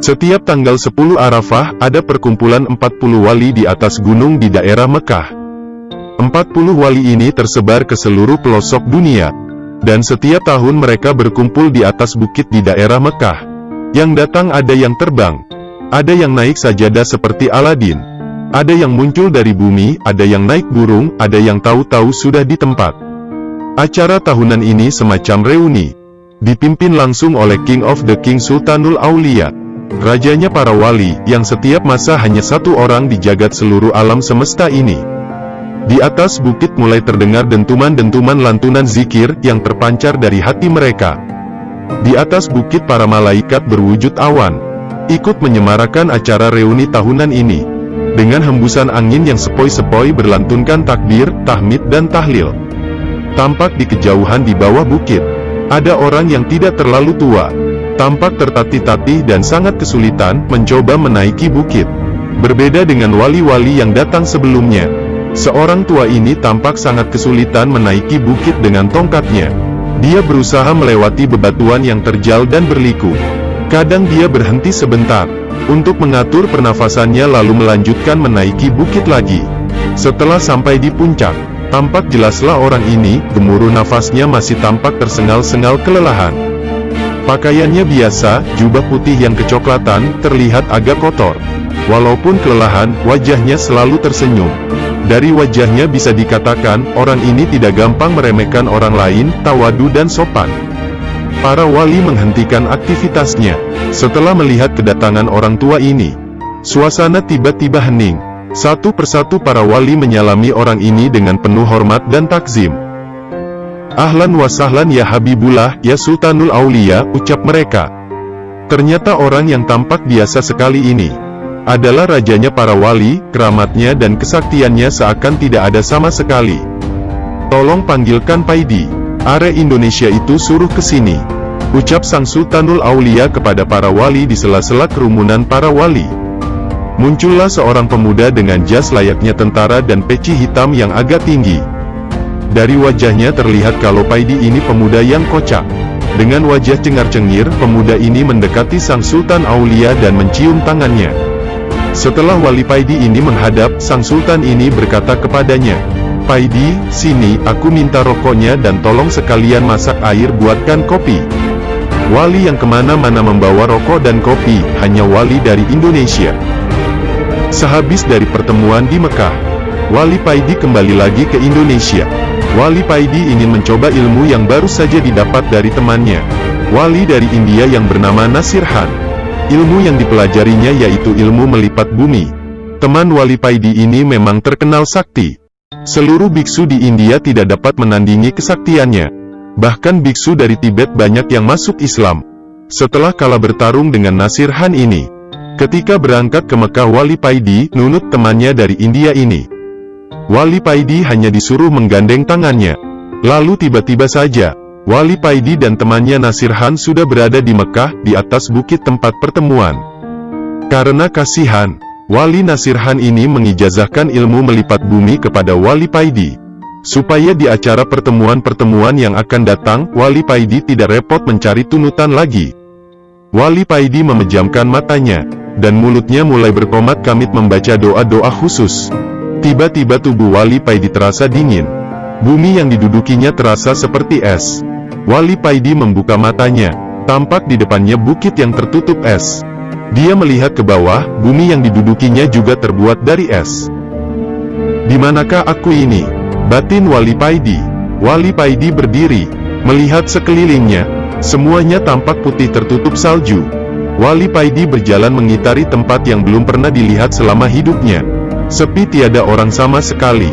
Setiap tanggal 10 Arafah, ada perkumpulan 40 wali di atas gunung di daerah Mekah. 40 wali ini tersebar ke seluruh pelosok dunia. Dan setiap tahun mereka berkumpul di atas bukit di daerah Mekah. Yang datang ada yang terbang. Ada yang naik sajadah seperti Aladin. Ada yang muncul dari bumi, ada yang naik burung, ada yang tahu-tahu sudah di tempat. Acara tahunan ini semacam reuni. Dipimpin langsung oleh King of the King Sultanul Aulia. Rajanya para wali, yang setiap masa hanya satu orang di jagat seluruh alam semesta ini. Di atas bukit mulai terdengar dentuman-dentuman lantunan zikir, yang terpancar dari hati mereka. Di atas bukit para malaikat berwujud awan, ikut menyemarakan acara reuni tahunan ini. Dengan hembusan angin yang sepoi-sepoi berlantunkan takbir, tahmid dan tahlil. Tampak di kejauhan di bawah bukit, ada orang yang tidak terlalu tua. Tampak tertatih-tatih dan sangat kesulitan mencoba menaiki bukit. Berbeda dengan wali-wali yang datang sebelumnya. Seorang tua ini tampak sangat kesulitan menaiki bukit dengan tongkatnya. Dia berusaha melewati bebatuan yang terjal dan berliku. Kadang dia berhenti sebentar untuk mengatur pernafasannya lalu melanjutkan menaiki bukit lagi. Setelah sampai di puncak, tampak jelaslah orang ini, gemuruh nafasnya masih tampak tersengal-sengal kelelahan. Pakaiannya biasa, jubah putih yang kecoklatan, terlihat agak kotor. Walaupun kelelahan, wajahnya selalu tersenyum. Dari wajahnya bisa dikatakan, orang ini tidak gampang meremehkan orang lain, tawadu dan sopan. Para wali menghentikan aktivitasnya. Setelah melihat kedatangan orang tua ini, suasana tiba-tiba hening. Satu persatu para wali menyalami orang ini dengan penuh hormat dan takzim. Ahlan wa sahlan ya Habibullah, ya Sultanul Aulia, ucap mereka. Ternyata orang yang tampak biasa sekali ini adalah rajanya para wali, keramatnya dan kesaktiannya seakan tidak ada sama sekali. Tolong panggilkan Paidi. Are Indonesia itu suruh ke sini, ucap sang Sultanul Aulia kepada para wali di sela-sela kerumunan para wali. Muncullah seorang pemuda dengan jas layaknya tentara dan peci hitam yang agak tinggi. Dari wajahnya terlihat kalau Paidi ini pemuda yang kocak. Dengan wajah cengar-cengir, pemuda ini mendekati sang Sultan Aulia dan mencium tangannya. Setelah wali Paidi ini menghadap, sang Sultan ini berkata kepadanya, "Paidi, sini, aku minta rokoknya dan tolong sekalian masak air buatkan kopi." Wali yang kemana-mana membawa rokok dan kopi, hanya wali dari Indonesia. Sehabis dari pertemuan di Mekah, wali Paidi kembali lagi ke Indonesia. Wali Paidi ingin mencoba ilmu yang baru saja didapat dari temannya, wali dari India yang bernama Nasirhan. Ilmu yang dipelajarinya yaitu ilmu melipat bumi. Teman wali Paidi ini memang terkenal sakti. Seluruh biksu di India tidak dapat menandingi kesaktiannya. Bahkan biksu dari Tibet banyak yang masuk Islam setelah kalah bertarung dengan Nasirhan ini. Ketika berangkat ke Mekah, wali Paidi nunut temannya dari India ini. Wali Paidi hanya disuruh menggandeng tangannya. Lalu tiba-tiba saja, wali Paidi dan temannya Nasirhan sudah berada di Mekah, di atas bukit tempat pertemuan. Karena kasihan, wali Nasirhan ini mengijazahkan ilmu melipat bumi kepada wali Paidi. Supaya di acara pertemuan-pertemuan yang akan datang, wali Paidi tidak repot mencari tunutan lagi. Wali Paidi memejamkan matanya, dan mulutnya mulai berkomat kamit membaca doa-doa khusus. Tiba-tiba tubuh wali Paidi terasa dingin. Bumi yang didudukinya terasa seperti es. Wali Paidi membuka matanya. Tampak di depannya bukit yang tertutup es. Dia melihat ke bawah, bumi yang didudukinya juga terbuat dari es. "Di manakah aku ini?" batin wali Paidi. Wali Paidi berdiri, melihat sekelilingnya. Semuanya tampak putih tertutup salju. Wali Paidi berjalan mengitari tempat yang belum pernah dilihat selama hidupnya. Sepi, tiada orang sama sekali.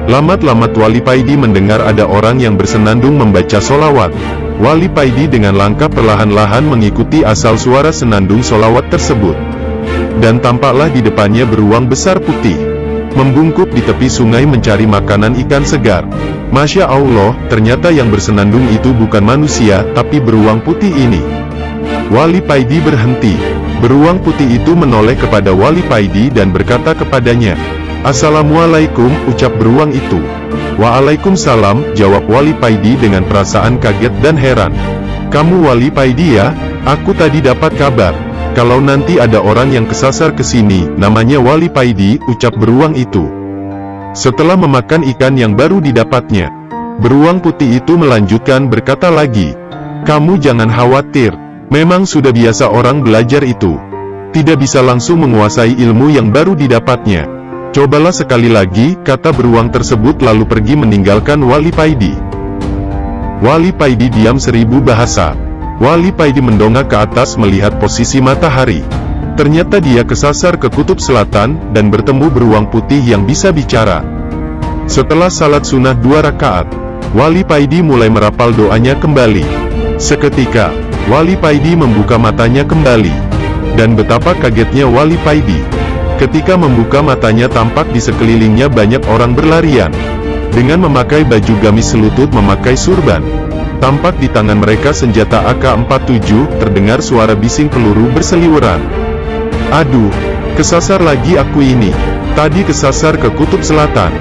Lamat-lamat wali Paidi mendengar ada orang yang bersenandung membaca solawat. Wali Paidi dengan langkah perlahan-lahan mengikuti asal suara senandung solawat tersebut. Dan tampaklah di depannya beruang besar putih. membungkuk di tepi sungai mencari makanan ikan segar. Masya Allah, ternyata yang bersenandung itu bukan manusia, tapi beruang putih ini. Wali Paidi berhenti. Beruang putih itu menoleh kepada Wali Paidi dan berkata kepadanya, "Assalamualaikum," ucap beruang itu. "Waalaikumsalam," jawab Wali Paidi dengan perasaan kaget dan heran. "Kamu Wali Paidi ya? Aku tadi dapat kabar kalau nanti ada orang yang kesasar ke sini, namanya Wali Paidi," ucap beruang itu. Setelah memakan ikan yang baru didapatnya, beruang putih itu melanjutkan berkata lagi, "Kamu jangan khawatir, memang sudah biasa orang belajar itu tidak bisa langsung menguasai ilmu yang baru didapatnya. Cobalah sekali lagi," kata beruang tersebut lalu pergi meninggalkan Wali Paidi. Wali Paidi diam 1000 bahasa. Wali Paidi mendongak ke atas melihat posisi matahari. Ternyata dia kesasar ke kutub selatan, dan bertemu beruang putih yang bisa bicara. Setelah salat sunnah 2 rakaat, Wali Paidi mulai merapal doanya kembali. Seketika, Wali Paidi membuka matanya kembali. Dan betapa kagetnya Wali Paidi. Ketika membuka matanya tampak di sekelilingnya banyak orang berlarian. Dengan memakai baju gamis selutut memakai surban. Tampak di tangan mereka senjata AK-47, terdengar suara bising peluru berseliweran. "Aduh, kesasar lagi aku ini. Tadi kesasar ke kutub selatan.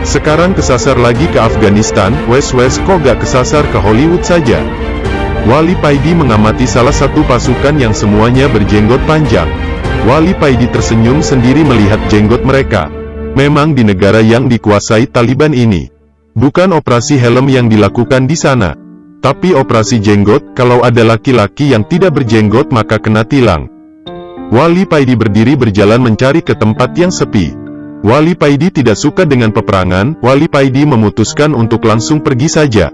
Sekarang kesasar lagi ke Afghanistan, wes kok gak kesasar ke Hollywood saja." Wali Paidi mengamati salah satu pasukan yang semuanya berjenggot panjang. Wali Paidi tersenyum sendiri melihat jenggot mereka. Memang di negara yang dikuasai Taliban ini, bukan operasi helm yang dilakukan di sana, tapi operasi jenggot. Kalau ada laki-laki yang tidak berjenggot maka kena tilang. Wali Paidi berdiri berjalan mencari ke tempat yang sepi. Wali Paidi tidak suka dengan peperangan. Wali Paidi memutuskan untuk langsung pergi saja.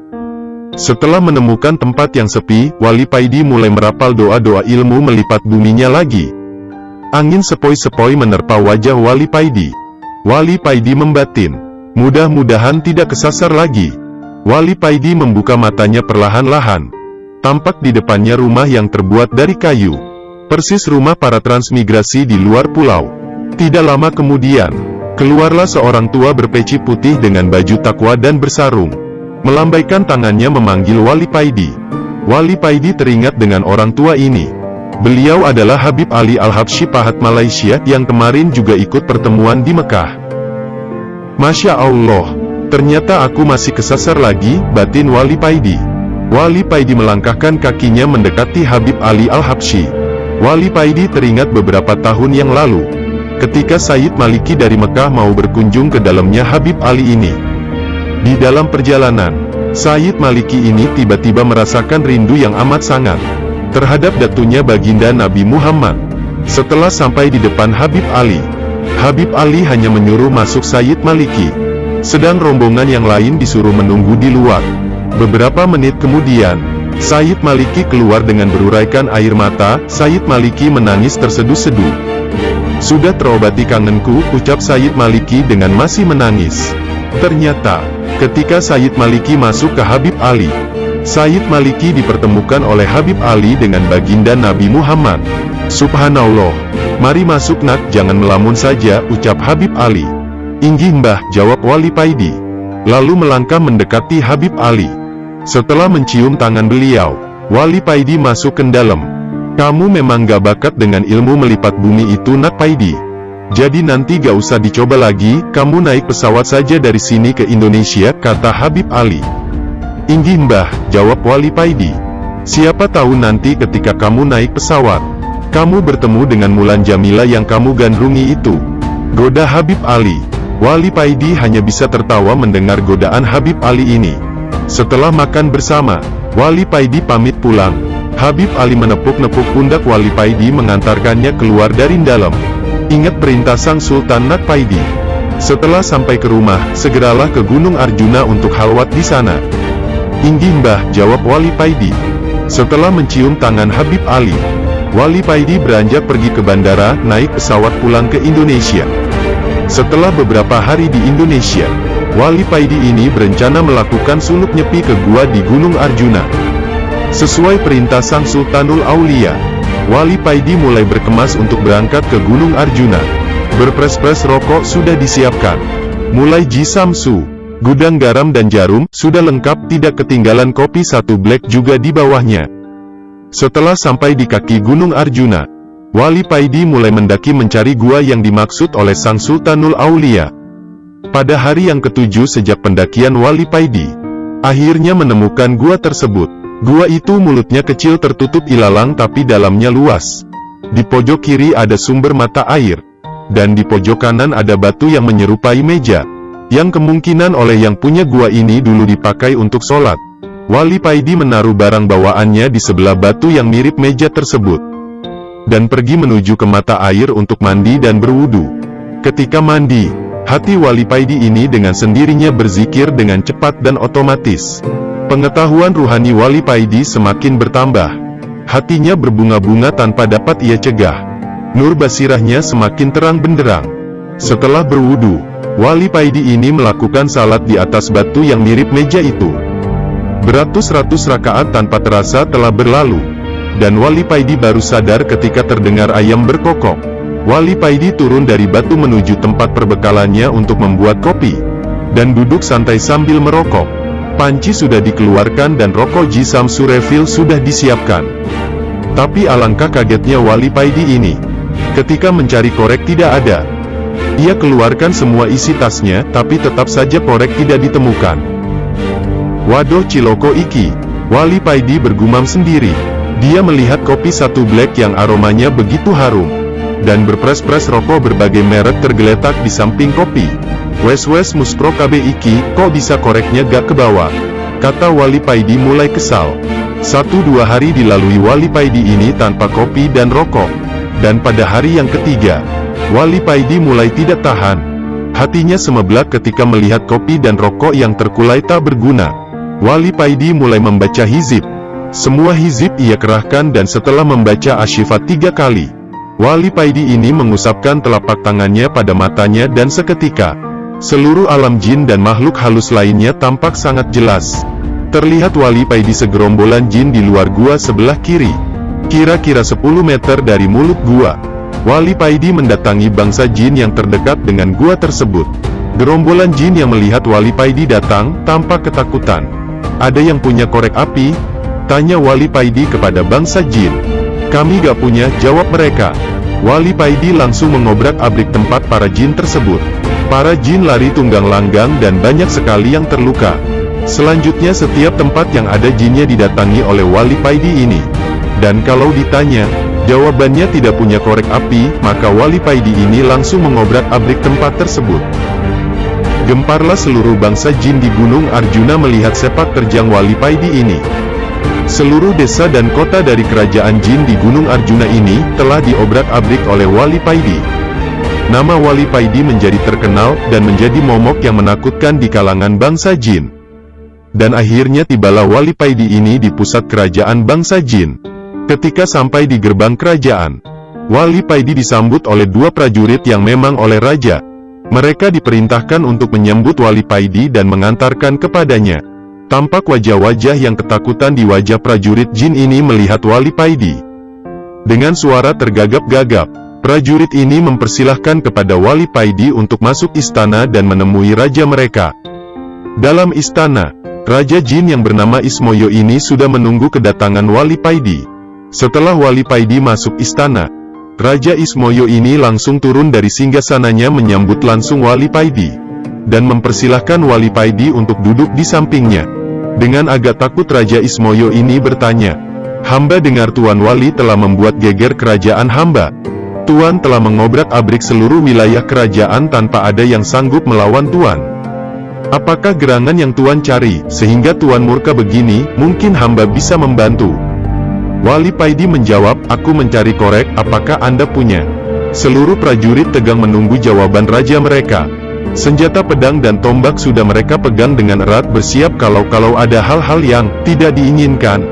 Setelah menemukan tempat yang sepi, Wali Paidi mulai merapal doa-doa ilmu melipat buminya lagi. Angin sepoi-sepoi menerpa wajah Wali Paidi. Wali Paidi membatin, mudah-mudahan tidak kesasar lagi. Wali Paidi membuka matanya perlahan-lahan. Tampak di depannya rumah yang terbuat dari kayu. Persis rumah para transmigrasi di luar pulau. Tidak lama kemudian, keluarlah seorang tua berpeci putih dengan baju takwa dan bersarung. Melambaikan tangannya memanggil Wali Paidi. Wali Paidi teringat dengan orang tua ini. Beliau adalah Habib Ali Al-Habsyi Pahat Malaysia yang kemarin juga ikut pertemuan di Mekah. "Masya Allah, ternyata aku masih kesasar lagi," batin Wali Paidi. Wali Paidi melangkahkan kakinya mendekati Habib Ali Al-Habsyi. Wali Paidi teringat beberapa tahun yang lalu, ketika Sayyid Maliki dari Mekah mau berkunjung ke dalamnya Habib Ali ini. Di dalam perjalanan, Sayyid Maliki ini tiba-tiba merasakan rindu yang amat sangat terhadap datunya baginda Nabi Muhammad. Setelah sampai di depan Habib Ali hanya menyuruh masuk Sayyid Maliki, sedang rombongan yang lain disuruh menunggu di luar. Beberapa menit kemudian, Sayyid Maliki keluar dengan beruraikan air mata. Sayyid Maliki menangis terseduh-seduh. "Sudah terobati kangenku," ucap Sayyid Maliki dengan masih menangis. Ternyata, ketika Sayyid Maliki masuk ke Habib Ali, Sayyid Maliki dipertemukan oleh Habib Ali dengan baginda Nabi Muhammad. "Subhanallah, mari masuk nak, jangan melamun saja," ucap Habib Ali. "Inggih mbah," jawab Wali Paidi. Lalu melangkah mendekati Habib Ali. Setelah mencium tangan beliau, Wali Paidi masuk ke dalam. "Kamu memang gak bakat dengan ilmu melipat bumi itu nak Paidi. Jadi nanti gak usah dicoba lagi, kamu naik pesawat saja dari sini ke Indonesia," kata Habib Ali. "Inggih mbah," jawab Wali Paidi. "Siapa tahu nanti ketika kamu naik pesawat, kamu bertemu dengan Mulan Jamila yang kamu gandrungi itu," goda Habib Ali. Wali Paidi hanya bisa tertawa mendengar godaan Habib Ali ini. Setelah makan bersama, Wali Paidi pamit pulang. Habib Ali menepuk-nepuk pundak Wali Paidi mengantarkannya keluar dari dalam. "Ingat perintah Sang Sultan nak Paidi. Setelah sampai ke rumah, segeralah ke Gunung Arjuna untuk halwat di sana." "Inggih mbah," jawab Wali Paidi. Setelah mencium tangan Habib Ali, Wali Paidi beranjak pergi ke bandara, naik pesawat pulang ke Indonesia. Setelah beberapa hari di Indonesia, Wali Paidi ini berencana melakukan suluk nyepi ke gua di Gunung Arjuna. Sesuai perintah Sang Sultanul Aulia, Wali Paidi mulai berkemas untuk berangkat ke Gunung Arjuna. Berpres-pres rokok sudah disiapkan. Mulai Ji Samsu, gudang garam dan jarum, sudah lengkap, tidak ketinggalan kopi satu black juga di bawahnya. Setelah sampai di kaki Gunung Arjuna, Wali Paidi mulai mendaki mencari gua yang dimaksud oleh Sang Sultanul Aulia. Pada hari yang ketujuh sejak pendakian Wali Paidi, akhirnya menemukan gua tersebut. Gua itu mulutnya kecil tertutup ilalang tapi dalamnya luas. Di pojok kiri ada sumber mata air, dan di pojok kanan ada batu yang menyerupai meja, yang kemungkinan oleh yang punya gua ini dulu dipakai untuk sholat. Wali Paidi menaruh barang bawaannya di sebelah batu yang mirip meja tersebut, dan pergi menuju ke mata air untuk mandi dan berwudu. Ketika mandi, hati Wali Paidi ini dengan sendirinya berzikir dengan cepat dan otomatis. Pengetahuan ruhani Wali Paidi semakin bertambah. Hatinya berbunga-bunga tanpa dapat ia cegah. Nur basirahnya semakin terang benderang. Setelah berwudu, Wali Paidi ini melakukan salat di atas batu yang mirip meja itu. Beratus-ratus rakaat tanpa terasa telah berlalu, dan Wali Paidi baru sadar ketika terdengar ayam berkokok. Wali Paidi turun dari batu menuju tempat perbekalannya untuk membuat kopi, dan duduk santai sambil merokok. Panci sudah dikeluarkan dan rokok Ji Samsu refill sudah disiapkan. Tapi alangkah kagetnya Wali Paidi ini, ketika mencari korek tidak ada. Ia keluarkan semua isi tasnya, tapi tetap saja korek tidak ditemukan. Waduh ciloko iki, Wali Paidi bergumam sendiri. Dia melihat kopi satu black yang aromanya begitu harum, dan berpres-pres rokok berbagai merek tergeletak di samping kopi. Wes muspro KB iki, kok bisa koreknya gak ke bawah? Kata Wali Paidi mulai kesal. 1-2 hari dilalui Wali Paidi ini tanpa kopi dan rokok, dan pada hari yang ketiga, Wali Paidi mulai tidak tahan. Hatinya semeblak ketika melihat kopi dan rokok yang terkulai tak berguna. Wali Paidi mulai membaca hizib. Semua hizib ia kerahkan dan setelah membaca asyifat 3 kali, Wali Paidi ini mengusapkan telapak tangannya pada matanya dan seketika, seluruh alam jin dan makhluk halus lainnya tampak sangat jelas. Terlihat Wali Paidi segerombolan jin di luar gua sebelah kiri. Kira-kira 10 meter dari mulut gua, Wali Paidi mendatangi bangsa jin yang terdekat dengan gua tersebut. Gerombolan jin yang melihat Wali Paidi datang, tampak ketakutan. Ada yang punya korek api? Tanya Wali Paidi kepada bangsa jin. Kami gak punya, jawab mereka. Wali Paidi langsung mengobrak-abrik tempat para jin tersebut. Para jin lari tunggang langgang dan banyak sekali yang terluka. Selanjutnya setiap tempat yang ada jinnya didatangi oleh Wali Paidi ini. Dan kalau ditanya, jawabannya tidak punya korek api, maka Wali Paidi ini langsung mengobrak-abrik tempat tersebut. Gemparlah seluruh bangsa jin di Gunung Arjuna melihat sepak terjang Wali Paidi ini. Seluruh desa dan kota dari kerajaan jin di Gunung Arjuna ini telah diobrak-abrik oleh Wali Paidi. Nama Wali Paidi menjadi terkenal dan menjadi momok yang menakutkan di kalangan bangsa jin. Dan akhirnya tibalah Wali Paidi ini di pusat kerajaan bangsa jin. Ketika sampai di gerbang kerajaan, Wali Paidi disambut oleh 2 prajurit yang memang oleh raja. Mereka diperintahkan untuk menyambut Wali Paidi dan mengantarkan kepadanya. Tampak wajah-wajah yang ketakutan di wajah prajurit jin ini melihat Wali Paidi. Dengan suara tergagap-gagap, prajurit ini mempersilahkan kepada Wali Paidi untuk masuk istana dan menemui raja mereka. Dalam istana, Raja Jin yang bernama Ismoyo ini sudah menunggu kedatangan Wali Paidi. Setelah Wali Paidi masuk istana, Raja Ismoyo ini langsung turun dari singgasananya menyambut langsung Wali Paidi, dan mempersilahkan Wali Paidi untuk duduk di sampingnya. Dengan agak takut Raja Ismoyo ini bertanya, "Hamba dengar Tuan Wali telah membuat geger kerajaan hamba. Tuan telah mengobrak-abrik seluruh wilayah kerajaan tanpa ada yang sanggup melawan Tuan. Apakah gerangan yang Tuan cari, sehingga Tuan murka begini? Mungkin hamba bisa membantu." Wali Paidi menjawab, "Aku mencari korek, apakah Anda punya?" Seluruh prajurit tegang menunggu jawaban raja mereka. Senjata pedang dan tombak sudah mereka pegang dengan erat bersiap kalau ada hal-hal yang tidak diinginkan.